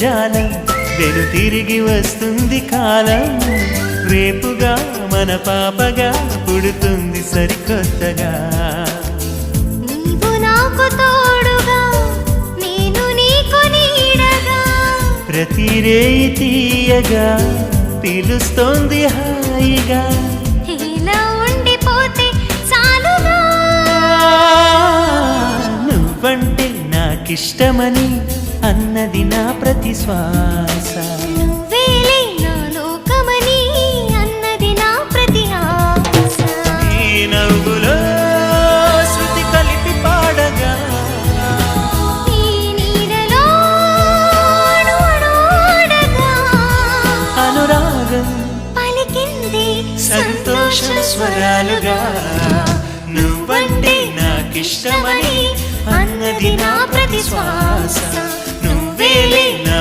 జాలం వెను తిరిగి వస్తుంది కాలం రేపుగా మన పాపగా పుడుతుంది సరికొత్తగా నీవు నాకు తోడుగా నేను నీకు నీడగా ప్రతి రేయి తీయగా పిలుస్తోంది హాయిగా ఇలా ఉండిపోతే చాలుగా నువ్వంటే నాకిష్టమని అన్నది నా ప్రతి శ్వాస నువ్వేలే నా లోకమని అన్నది నా ప్రతి ఆశ నీ నవ్వులో శృతి కలిపి పాడగా నీ నీడలో అడుగడుగగా అనురాగం పలికింది సంతోష స్వరాలుగా నువ్వంటే నాకిష్టమని అన్నది నా ప్రతి శ్వాస నువ్వేలే నా